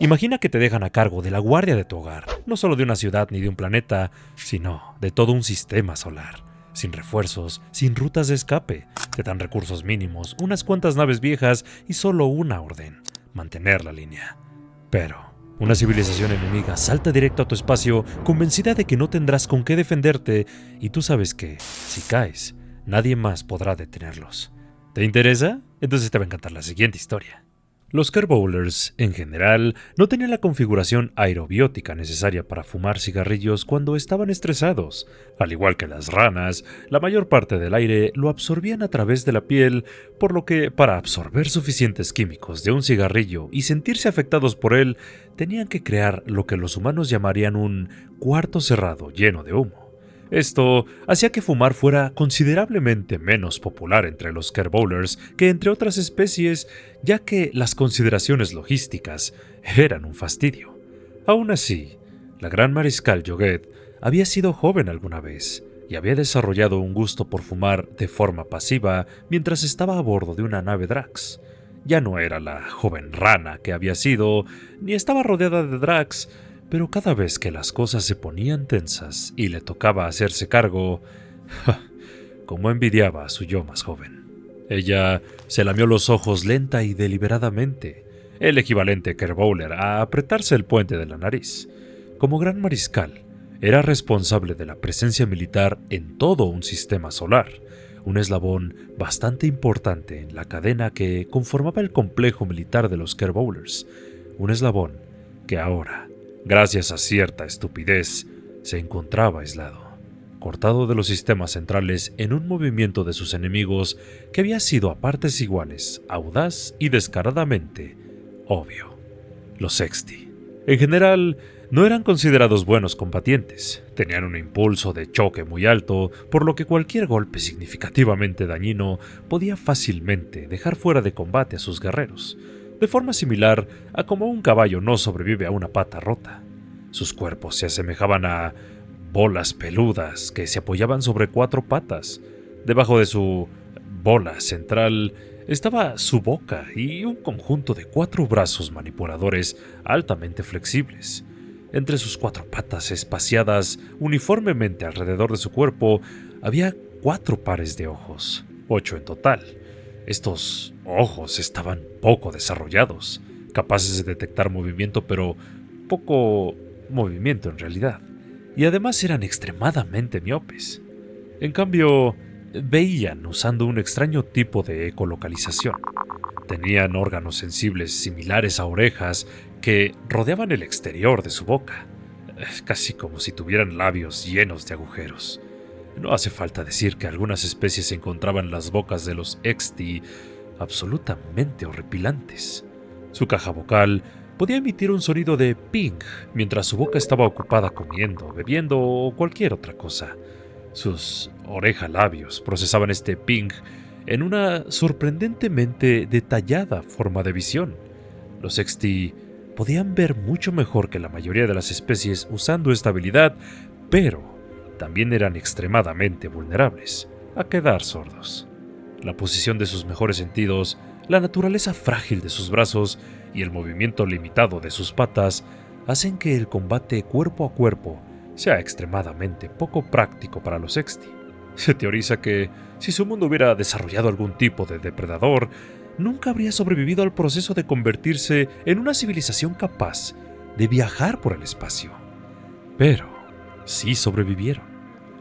Imagina que te dejan a cargo de la guardia de tu hogar, no solo de una ciudad ni de un planeta, sino de todo un sistema solar. Sin refuerzos, sin rutas de escape, te dan recursos mínimos, unas cuantas naves viejas y solo una orden: mantener la línea. Pero una civilización enemiga salta directo a tu espacio, convencida de que no tendrás con qué defenderte, y tú sabes que, si caes, nadie más podrá detenerlos. ¿Te interesa? Entonces te va a encantar la siguiente historia. Los Kerbowlers, en general, no tenían la configuración aerobiótica necesaria para fumar cigarrillos cuando estaban estresados. Al igual que las ranas, la mayor parte del aire lo absorbían a través de la piel, por lo que, para absorber suficientes químicos de un cigarrillo y sentirse afectados por él, tenían que crear lo que los humanos llamarían un cuarto cerrado lleno de humo. Esto hacía que fumar fuera considerablemente menos popular entre los Kerbowlers que entre otras especies, ya que las consideraciones logísticas eran un fastidio. Aún así, la gran mariscal Joget había sido joven alguna vez y había desarrollado un gusto por fumar de forma pasiva mientras estaba a bordo de una nave Drax. Ya no era la joven rana que había sido, ni estaba rodeada de Drax, pero cada vez que las cosas se ponían tensas y le tocaba hacerse cargo, como envidiaba a su yo más joven. Ella se lamió los ojos lenta y deliberadamente, el equivalente Kerbowler a apretarse el puente de la nariz. Como gran mariscal, era responsable de la presencia militar en todo un sistema solar, un eslabón bastante importante en la cadena que conformaba el complejo militar de los Kerbowlers, un eslabón que ahora, gracias a cierta estupidez, se encontraba aislado, cortado de los sistemas centrales en un movimiento de sus enemigos que había sido a partes iguales, audaz y descaradamente obvio. Los Sexti. En general, no eran considerados buenos combatientes, tenían un impulso de choque muy alto, por lo que cualquier golpe significativamente dañino podía fácilmente dejar fuera de combate a sus guerreros, de forma similar a como un caballo no sobrevive a una pata rota. Sus cuerpos se asemejaban a bolas peludas que se apoyaban sobre 4 patas. Debajo de su bola central estaba su boca y un conjunto de 4 brazos manipuladores altamente flexibles. Entre sus 4 patas espaciadas uniformemente alrededor de su cuerpo había 4 pares de ojos, 8 en total. Estos ojos estaban poco desarrollados, capaces de detectar movimiento, pero poco movimiento en realidad, y además eran extremadamente miopes. En cambio, veían usando un extraño tipo de ecolocalización. Tenían órganos sensibles similares a orejas que rodeaban el exterior de su boca, casi como si tuvieran labios llenos de agujeros. No hace falta decir que algunas especies encontraban las bocas de los Exti absolutamente horripilantes. Su caja vocal podía emitir un sonido de ping mientras su boca estaba ocupada comiendo, bebiendo o cualquier otra cosa. Sus oreja-labios procesaban este ping en una sorprendentemente detallada forma de visión. Los Exti podían ver mucho mejor que la mayoría de las especies usando esta habilidad, pero también eran extremadamente vulnerables a quedar sordos. La posición de sus mejores sentidos, la naturaleza frágil de sus brazos y el movimiento limitado de sus patas hacen que el combate cuerpo a cuerpo sea extremadamente poco práctico para los Exti. Se teoriza que, si su mundo hubiera desarrollado algún tipo de depredador, nunca habría sobrevivido al proceso de convertirse en una civilización capaz de viajar por el espacio. Pero sí sobrevivieron.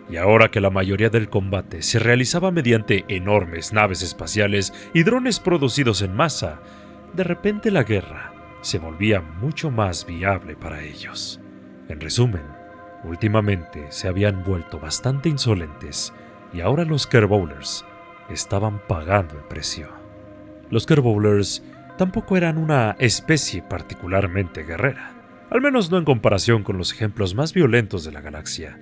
Y ahora que la mayoría del combate se realizaba mediante enormes naves espaciales y drones producidos en masa, de repente la guerra se volvía mucho más viable para ellos. En resumen, últimamente se habían vuelto bastante insolentes y ahora los Kerbowlers estaban pagando el precio. Los Kerbowlers tampoco eran una especie particularmente guerrera, al menos no en comparación con los ejemplos más violentos de la galaxia,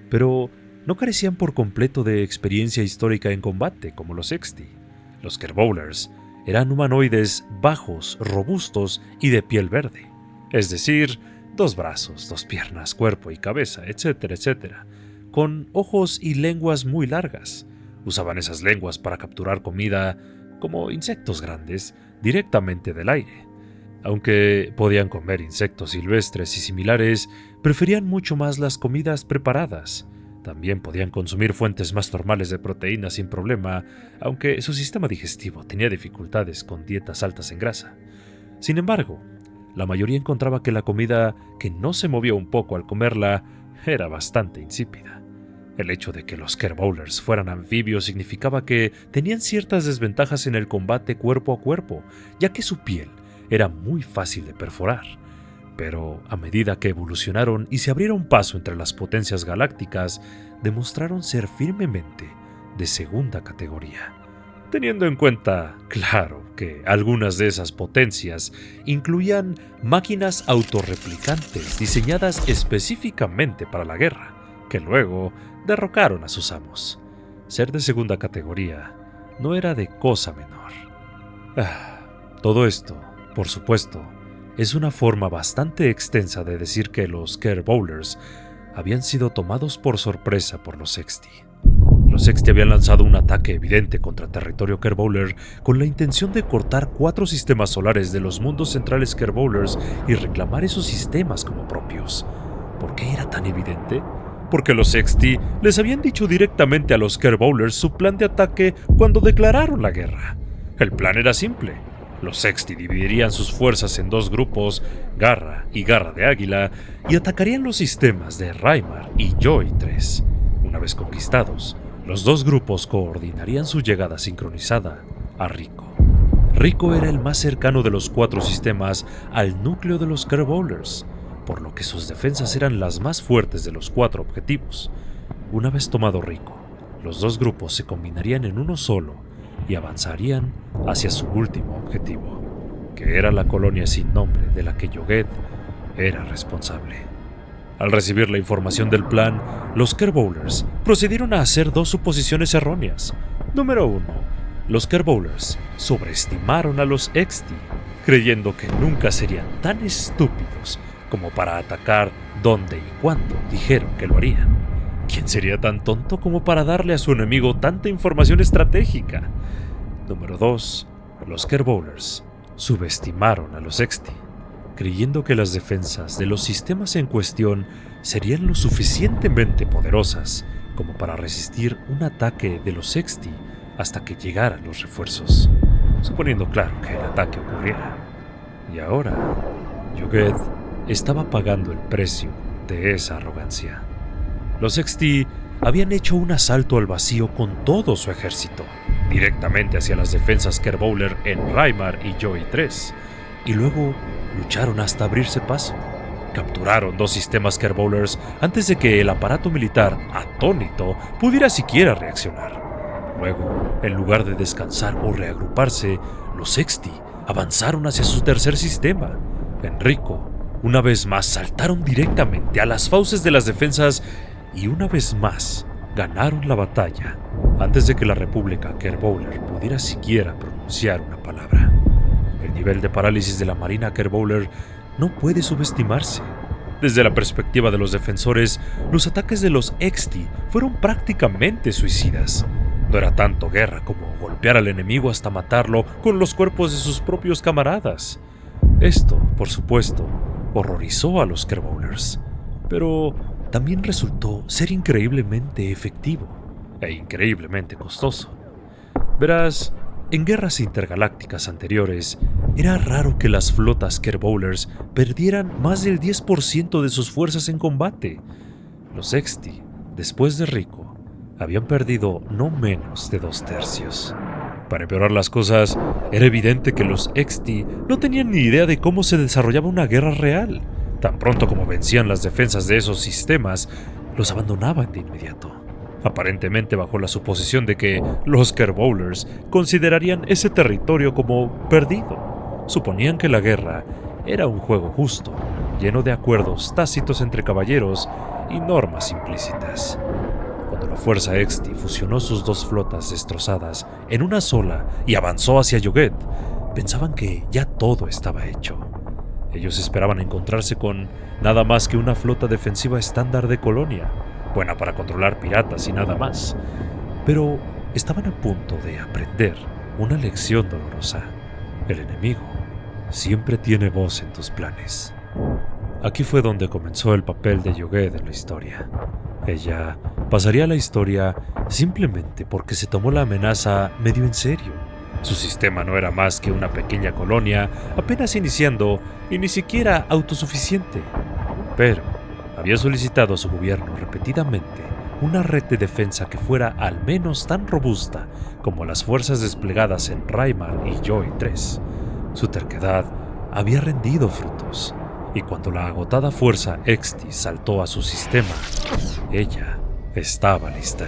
pero no carecían por completo de experiencia histórica en combate como los Exti. Los Kerbowlers eran humanoides bajos, robustos y de piel verde, es decir, 2 brazos, 2 piernas, cuerpo y cabeza, etcétera, etcétera, con ojos y lenguas muy largas. Usaban esas lenguas para capturar comida, como insectos grandes, directamente del aire. Aunque podían comer insectos silvestres y similares, preferían mucho más las comidas preparadas. También podían consumir fuentes más normales de proteína sin problema, aunque su sistema digestivo tenía dificultades con dietas altas en grasa. Sin embargo, la mayoría encontraba que la comida que no se movía un poco al comerla era bastante insípida. El hecho de que los Kerbowlers fueran anfibios significaba que tenían ciertas desventajas en el combate cuerpo a cuerpo, ya que su piel era muy fácil de perforar. Pero a medida que evolucionaron y se abrieron paso entre las potencias galácticas, demostraron ser firmemente de segunda categoría. Teniendo en cuenta, claro, que algunas de esas potencias incluían máquinas autorreplicantes diseñadas específicamente para la guerra, que luego derrocaron a sus amos. Ser de segunda categoría no era de cosa menor. Todo esto, por supuesto, es una forma bastante extensa de decir que los Kerbowlers habían sido tomados por sorpresa por los Sexti. Los Sexti habían lanzado un ataque evidente contra territorio Kerbowler con la intención de cortar 4 sistemas solares de los mundos centrales Kerbowlers y reclamar esos sistemas como propios. ¿Por qué era tan evidente? Porque los Sexti les habían dicho directamente a los Kerbowlers su plan de ataque cuando declararon la guerra. El plan era simple. Los Sexti dividirían sus fuerzas en 2 grupos, Garra y Garra de Águila, y atacarían los sistemas de Raimar y Joy 3. Una vez conquistados, los 2 grupos coordinarían su llegada sincronizada a Rico. Rico era el más cercano de los 4 sistemas al núcleo de los Kerbowlers, por lo que sus defensas eran las más fuertes de los 4 objetivos. Una vez tomado Rico, los 2 grupos se combinarían en uno solo y avanzarían hacia su último objetivo, que era la colonia sin nombre de la que Yogued era responsable. Al recibir la información del plan, los Kerbowlers procedieron a hacer 2 suposiciones erróneas. Número 1. Los Kerbowlers sobreestimaron a los Exti, creyendo que nunca serían tan estúpidos como para atacar donde y cuando dijeron que lo harían. ¿Quién sería tan tonto como para darle a su enemigo tanta información estratégica? Número 2. Los Kerbowlers subestimaron a los Exti, creyendo que las defensas de los sistemas en cuestión serían lo suficientemente poderosas como para resistir un ataque de los Exti hasta que llegaran los refuerzos, suponiendo claro que el ataque ocurriera. Y ahora, Yogued estaba pagando el precio de esa arrogancia. Los Exti habían hecho un asalto al vacío con todo su ejército, directamente hacia las defensas Kerbowler en Raimar y Joy 3, y luego lucharon hasta abrirse paso. Capturaron 2 sistemas Kerbowlers antes de que el aparato militar, atónito, pudiera siquiera reaccionar. Luego, en lugar de descansar o reagruparse, los Exti avanzaron hacia su tercer sistema. Enrico, una vez más, saltaron directamente a las fauces de las defensas y una vez más ganaron la batalla antes de que la República Kerbowler pudiera siquiera pronunciar una palabra. El nivel de parálisis de la Marina Kerbowler no puede subestimarse. Desde la perspectiva de los defensores, los ataques de los Exti fueron prácticamente suicidas. No era tanto guerra como golpear al enemigo hasta matarlo con los cuerpos de sus propios camaradas. Esto, por supuesto, horrorizó a los Kerbowlers, pero también resultó ser increíblemente efectivo e increíblemente costoso. Verás, en guerras intergalácticas anteriores, era raro que las flotas Kerbowlers perdieran más del 10% de sus fuerzas en combate. Los Exti, después de Rico, habían perdido no menos de 2/3. Para empeorar las cosas, era evidente que los Exti no tenían ni idea de cómo se desarrollaba una guerra real. Tan pronto como vencían las defensas de esos sistemas, los abandonaban de inmediato, aparentemente bajo la suposición de que los Kerbowlers considerarían ese territorio como perdido. Suponían que la guerra era un juego justo, lleno de acuerdos tácitos entre caballeros y normas implícitas. Cuando la fuerza Exti fusionó sus 2 flotas destrozadas en una sola y avanzó hacia Yogued, pensaban que ya todo estaba hecho. Ellos esperaban encontrarse con nada más que una flota defensiva estándar de colonia, buena para controlar piratas y nada más. Pero estaban a punto de aprender una lección dolorosa. El enemigo siempre tiene voz en tus planes. Aquí fue donde comenzó el papel de Yoguet en la historia. Ella pasaría a la historia simplemente porque se tomó la amenaza medio en serio. Su sistema no era más que una pequeña colonia apenas iniciando y ni siquiera autosuficiente. Pero había solicitado a su gobierno repetidamente una red de defensa que fuera al menos tan robusta como las fuerzas desplegadas en Raimar y Joy 3. Su terquedad había rendido frutos, y cuando la agotada fuerza Exti saltó a su sistema, ella estaba lista.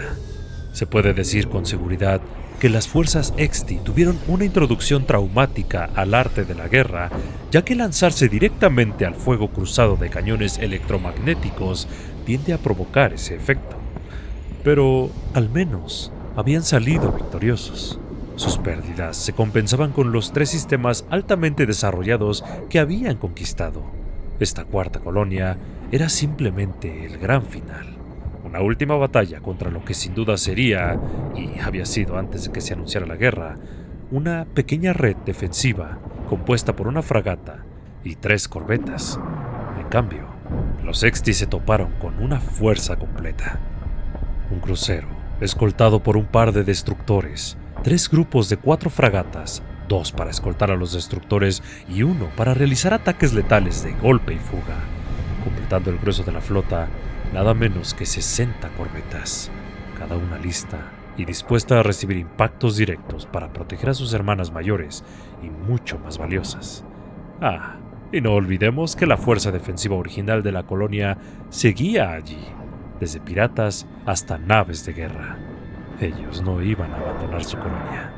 Se puede decir con seguridad que las fuerzas Exti tuvieron una introducción traumática al arte de la guerra, ya que lanzarse directamente al fuego cruzado de cañones electromagnéticos tiende a provocar ese efecto. Pero al menos habían salido victoriosos. Sus pérdidas se compensaban con los 3 sistemas altamente desarrollados que habían conquistado. Esta cuarta colonia era simplemente el gran final. Una última batalla contra lo que sin duda sería, y había sido antes de que se anunciara la guerra, una pequeña red defensiva compuesta por una fragata y 3 corbetas. En cambio, los Exti se toparon con una fuerza completa. Un crucero, escoltado por un par de destructores, 3 grupos de 4 fragatas, 2 para escoltar a los destructores y 1 para realizar ataques letales de golpe y fuga, completando el grueso de la flota, nada menos que 60 corbetas, cada una lista y dispuesta a recibir impactos directos para proteger a sus hermanas mayores y mucho más valiosas. Y no olvidemos que la fuerza defensiva original de la colonia seguía allí, desde piratas hasta naves de guerra. Ellos no iban a abandonar su colonia.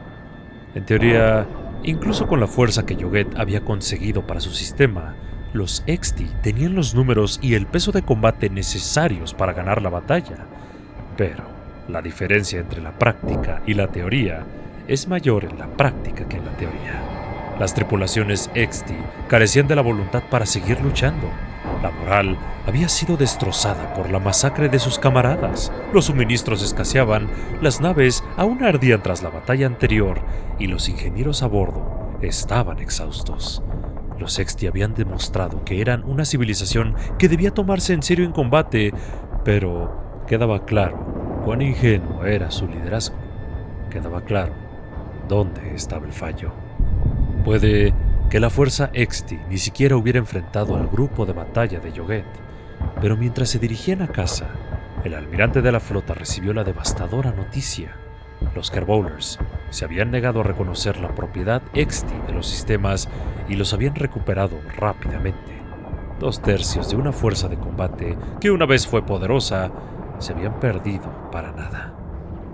En teoría, incluso con la fuerza que Yoguet había conseguido para su sistema, los Exti tenían los números y el peso de combate necesarios para ganar la batalla. Pero la diferencia entre la práctica y la teoría es mayor en la práctica que en la teoría. Las tripulaciones Exti carecían de la voluntad para seguir luchando. La moral había sido destrozada por la masacre de sus camaradas. Los suministros escaseaban, las naves aún ardían tras la batalla anterior y los ingenieros a bordo estaban exhaustos. Los Exti habían demostrado que eran una civilización que debía tomarse en serio en combate, pero quedaba claro cuán ingenuo era su liderazgo. Quedaba claro dónde estaba el fallo. Puede que la fuerza Exti ni siquiera hubiera enfrentado al grupo de batalla de Yoguet, pero mientras se dirigían a casa, el almirante de la flota recibió la devastadora noticia. Los Kerbowlers se habían negado a reconocer la propiedad Exti de los sistemas y los habían recuperado rápidamente. 2/3 de una fuerza de combate que una vez fue poderosa, se habían perdido para nada.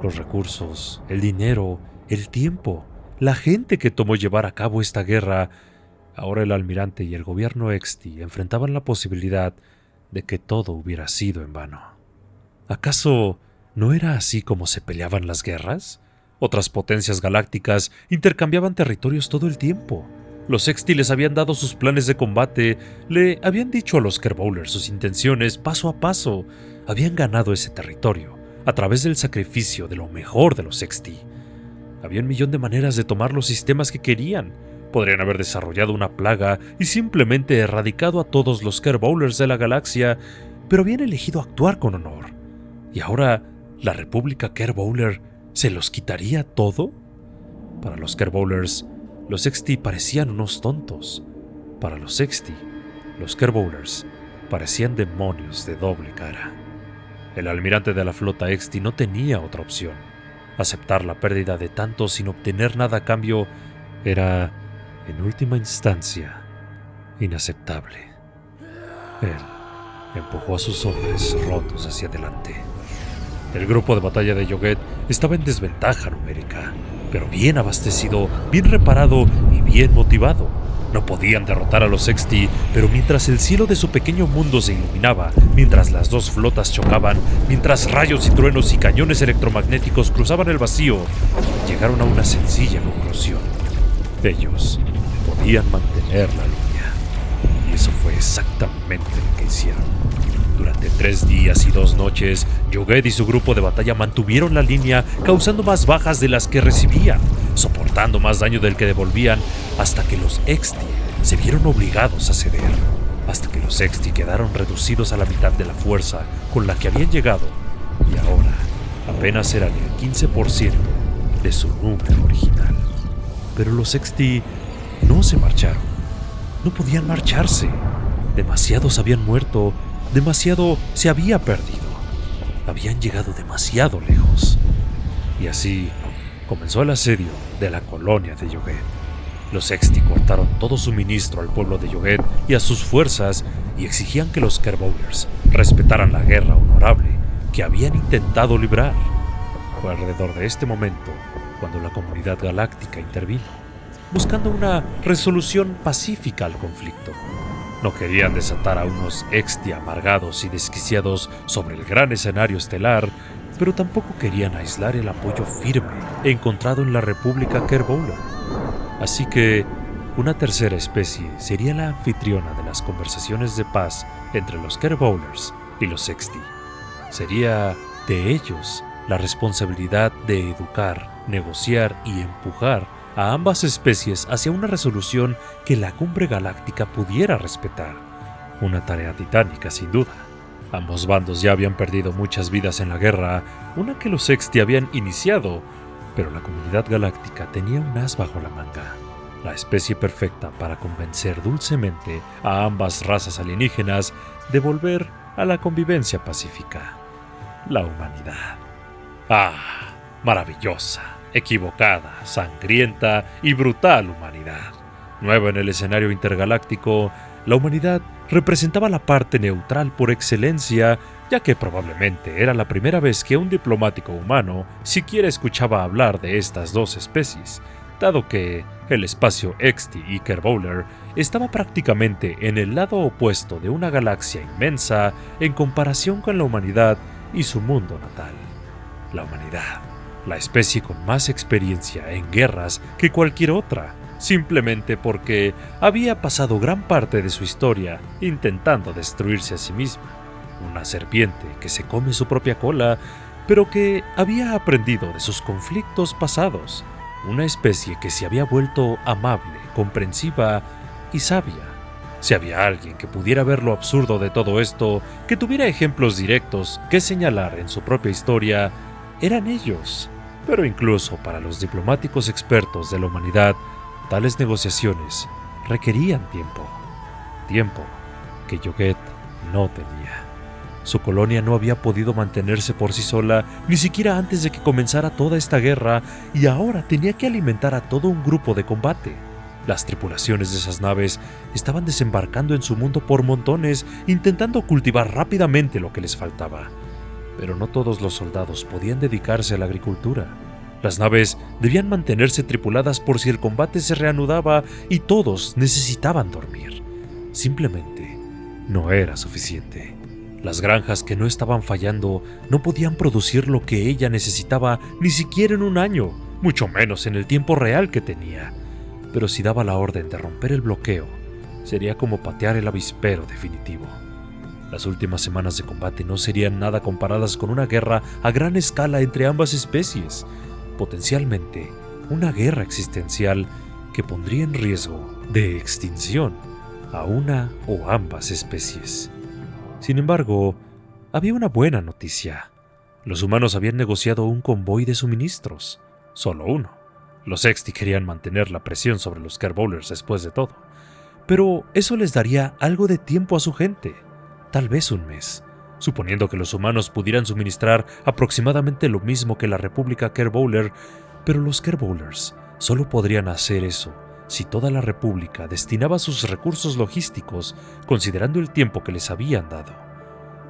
Los recursos, el dinero, el tiempo, la gente que tomó llevar a cabo esta guerra, ahora el almirante y el gobierno Exti enfrentaban la posibilidad de que todo hubiera sido en vano. ¿Acaso no era así como se peleaban las guerras? Otras potencias galácticas intercambiaban territorios todo el tiempo. Los Exti les habían dado sus planes de combate, le habían dicho a los Kerbowlers sus intenciones paso a paso. Habían ganado ese territorio a través del sacrificio de lo mejor de los Exti. Había 1.000.000 de maneras de tomar los sistemas que querían. Podrían haber desarrollado una plaga y simplemente erradicado a todos los Kerbowlers de la galaxia, pero habían elegido actuar con honor. ¿Y ahora la República Kerbowler se los quitaría todo? Para los Kerbowlers, los Exti parecían unos tontos. Para los Exti, los Kerbowlers parecían demonios de doble cara. El almirante de la flota Exti no tenía otra opción. Aceptar la pérdida de tantos sin obtener nada a cambio era, en última instancia, inaceptable. Él empujó a sus hombres rotos hacia adelante. El grupo de batalla de Yoguet estaba en desventaja numérica, pero bien abastecido, bien reparado y bien motivado. No podían derrotar a los Exti, pero mientras el cielo de su pequeño mundo se iluminaba, mientras las 2 flotas chocaban, mientras rayos y truenos y cañones electromagnéticos cruzaban el vacío, llegaron a una sencilla conclusión. Ellos podían mantener la línea. Y eso fue exactamente lo que hicieron. Durante 3 días y 2 noches, Yoguet y su grupo de batalla mantuvieron la línea, causando más bajas de las que recibían, soportando más daño del que devolvían, hasta que los Exti se vieron obligados a ceder, hasta que los Sexti quedaron reducidos a la mitad de la fuerza con la que habían llegado, y ahora apenas eran el 15% de su número original. Pero los Sexti no se marcharon. No podían marcharse. Demasiados habían muerto, demasiado se había perdido. Habían llegado demasiado lejos. Y así comenzó el asedio de la colonia de Yoguet. Los Sexti cortaron todo suministro al pueblo de Yoguet y a sus fuerzas y exigían que los Kerbowlers respetaran la guerra honorable que habían intentado librar. Fue alrededor de este momento cuando la comunidad galáctica intervino, buscando una resolución pacífica al conflicto. No querían desatar a unos Exti amargados y desquiciados sobre el gran escenario estelar, pero tampoco querían aislar el apoyo firme encontrado en la República Kerbowler. Así que una tercera especie sería la anfitriona de las conversaciones de paz entre los Kerbowlers y los Sexti. Sería de ellos la responsabilidad de educar, negociar y empujar a ambas especies hacia una resolución que la cumbre galáctica pudiera respetar. Una tarea titánica, sin duda. Ambos bandos ya habían perdido muchas vidas en la guerra, una que los Sexti habían iniciado, pero la comunidad galáctica tenía un as bajo la manga, la especie perfecta para convencer dulcemente a ambas razas alienígenas de volver a la convivencia pacífica. La humanidad. ¡Ah! Maravillosa, equivocada, sangrienta y brutal humanidad. Nueva en el escenario intergaláctico, la humanidad representaba la parte neutral por excelencia, ya que probablemente era la primera vez que un diplomático humano siquiera escuchaba hablar de estas dos especies, dado que el espacio Exti y Kerbowler estaba prácticamente en el lado opuesto de una galaxia inmensa en comparación con la humanidad y su mundo natal. La humanidad, la especie con más experiencia en guerras que cualquier otra, simplemente porque había pasado gran parte de su historia intentando destruirse a sí misma. Una serpiente que se come su propia cola, pero que había aprendido de sus conflictos pasados. Una especie que se había vuelto amable, comprensiva y sabia. Si había alguien que pudiera ver lo absurdo de todo esto, que tuviera ejemplos directos que señalar en su propia historia, eran ellos. Pero incluso para los diplomáticos expertos de la humanidad, tales negociaciones requerían tiempo. Tiempo que Yoguet no tenía. Su colonia no había podido mantenerse por sí sola ni siquiera antes de que comenzara toda esta guerra, y ahora tenía que alimentar a todo un grupo de combate. Las tripulaciones de esas naves estaban desembarcando en su mundo por montones, intentando cultivar rápidamente lo que les faltaba. Pero no todos los soldados podían dedicarse a la agricultura. Las naves debían mantenerse tripuladas por si el combate se reanudaba, y todos necesitaban dormir. Simplemente no era suficiente. Las granjas que no estaban fallando no podían producir lo que ella necesitaba ni siquiera en un año, mucho menos en el tiempo real que tenía. Pero si daba la orden de romper el bloqueo, sería como patear el avispero definitivo. Las últimas semanas de combate no serían nada comparadas con una guerra a gran escala entre ambas especies, potencialmente una guerra existencial que pondría en riesgo de extinción a una o ambas especies. Sin embargo, había una buena noticia. Los humanos habían negociado un convoy de suministros, solo uno. Los Sexti querían mantener la presión sobre los Kerbowlers después de todo, pero eso les daría algo de tiempo a su gente, tal vez un mes, suponiendo que los humanos pudieran suministrar aproximadamente lo mismo que la República Kerbowler, pero los Kerbowlers solo podrían hacer eso si toda la República destinaba sus recursos logísticos considerando el tiempo que les habían dado.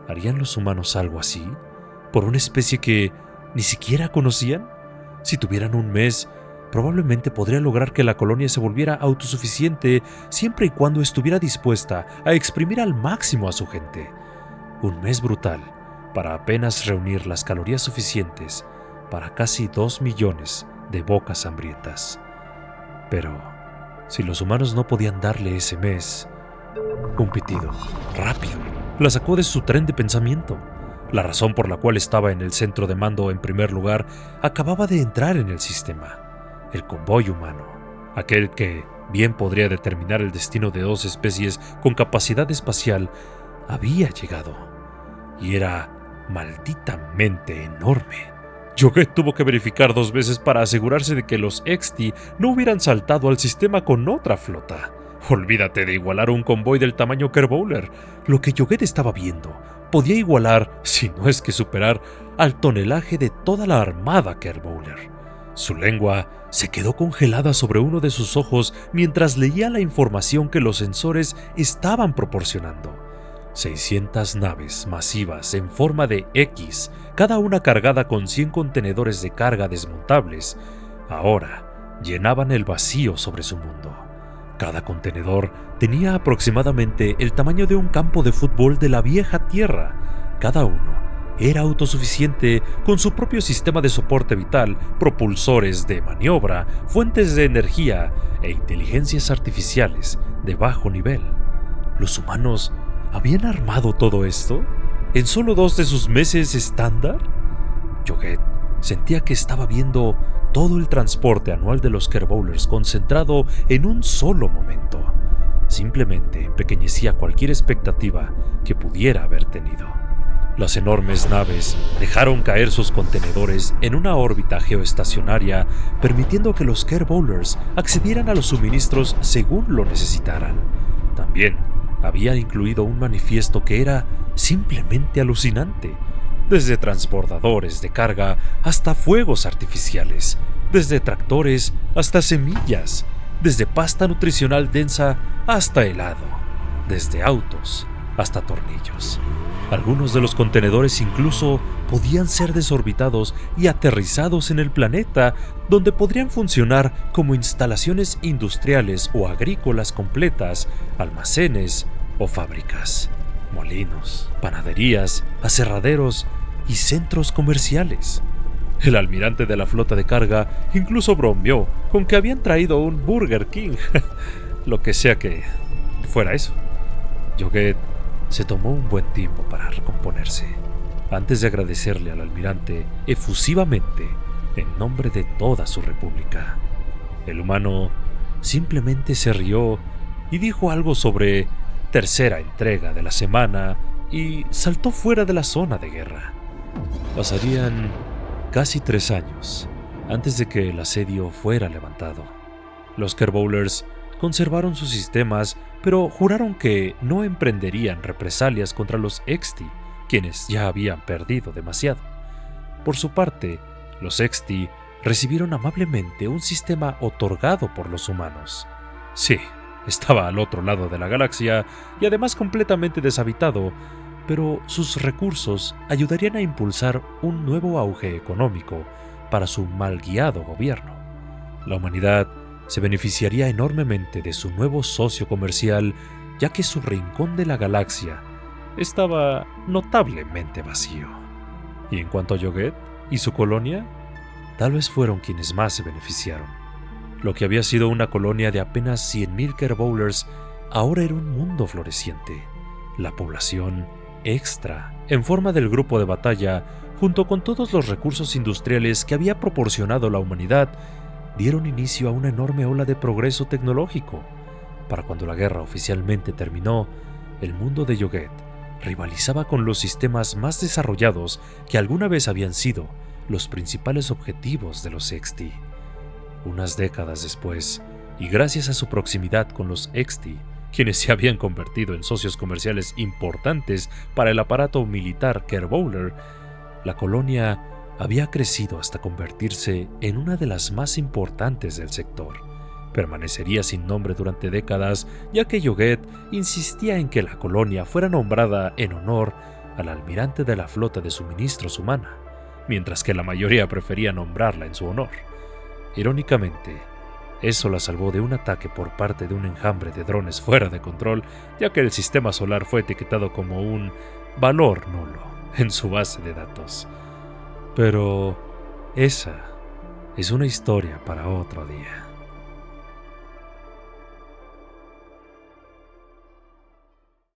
¿Harían los humanos algo así? ¿Por una especie que ni siquiera conocían? Si tuvieran un mes, probablemente podría lograr que la colonia se volviera autosuficiente siempre y cuando estuviera dispuesta a exprimir al máximo a su gente. Un mes brutal para apenas reunir las calorías suficientes para casi 2 millones de bocas hambrientas. Pero si los humanos no podían darle ese mes, un pitido rápido la sacó de su tren de pensamiento. La razón por la cual estaba en el centro de mando en primer lugar acababa de entrar en el sistema. El convoy humano, aquel que bien podría determinar el destino de dos especies con capacidad espacial, había llegado. Y era malditamente enorme. Yoguet tuvo que verificar 2 veces para asegurarse de que los XT no hubieran saltado al sistema con otra flota. Olvídate de igualar un convoy del tamaño Kerbowler. Lo que Yoguet estaba viendo podía igualar, si no es que superar, al tonelaje de toda la armada Kerbowler. Su lengua se quedó congelada sobre uno de sus ojos mientras leía la información que los sensores estaban proporcionando. 600 naves masivas en forma de X, cada una cargada con 100 contenedores de carga desmontables, ahora llenaban el vacío sobre su mundo. Cada contenedor tenía aproximadamente el tamaño de un campo de fútbol de la vieja Tierra. Cada uno era autosuficiente con su propio sistema de soporte vital, propulsores de maniobra, fuentes de energía e inteligencias artificiales de bajo nivel. ¿Los humanos habían armado todo esto en solo 2 de sus meses estándar? Yoguet sentía que estaba viendo todo el transporte anual de los Kerbowlers concentrado en un solo momento. Simplemente empequeñecía cualquier expectativa que pudiera haber tenido. Las enormes naves dejaron caer sus contenedores en una órbita geoestacionaria, permitiendo que los Kerbowlers accedieran a los suministros según lo necesitaran. También había incluido un manifiesto que era simplemente alucinante. Desde transbordadores de carga hasta fuegos artificiales, desde tractores hasta semillas, desde pasta nutricional densa hasta helado, desde autos hasta tornillos. Algunos de los contenedores incluso podían ser desorbitados y aterrizados en el planeta, donde podrían funcionar como instalaciones industriales o agrícolas completas, almacenes o fábricas, molinos, panaderías, aserraderos y centros comerciales. El almirante de la flota de carga incluso bromeó con que habían traído un Burger King, lo que sea que fuera eso. Yoguet se tomó un buen tiempo para recomponerse, antes de agradecerle al almirante efusivamente en nombre de toda su república. El humano simplemente se rió y dijo algo sobre tercera entrega de la semana y saltó fuera de la zona de guerra. Pasarían casi 3 años antes de que el asedio fuera levantado. Los Kerbowlers conservaron sus sistemas, pero juraron que no emprenderían represalias contra los XT, quienes ya habían perdido demasiado. Por su parte, los XT recibieron amablemente un sistema otorgado por los humanos. Sí, estaba al otro lado de la galaxia y además completamente deshabitado, pero sus recursos ayudarían a impulsar un nuevo auge económico para su mal guiado gobierno. La humanidad se beneficiaría enormemente de su nuevo socio comercial, ya que su rincón de la galaxia estaba notablemente vacío. Y en cuanto a Yoguet y su colonia, tal vez fueron quienes más se beneficiaron. Lo que había sido una colonia de apenas 100,000 Kerbowlers ahora era un mundo floreciente. La población extra, en forma del grupo de batalla, junto con todos los recursos industriales que había proporcionado la humanidad, dieron inicio a una enorme ola de progreso tecnológico. Para cuando la guerra oficialmente terminó, el mundo de Yoguet rivalizaba con los sistemas más desarrollados que alguna vez habían sido los principales objetivos de los XT. Unas décadas después, y gracias a su proximidad con los XT, quienes se habían convertido en socios comerciales importantes para el aparato militar Kerbowler, la colonia había crecido hasta convertirse en una de las más importantes del sector. Permanecería sin nombre durante décadas, ya que Yoguet insistía en que la colonia fuera nombrada en honor al almirante de la flota de suministros humana, mientras que la mayoría prefería nombrarla en su honor. Irónicamente, eso la salvó de un ataque por parte de un enjambre de drones fuera de control, ya que el sistema solar fue etiquetado como un valor nulo en su base de datos. Pero esa es una historia para otro día.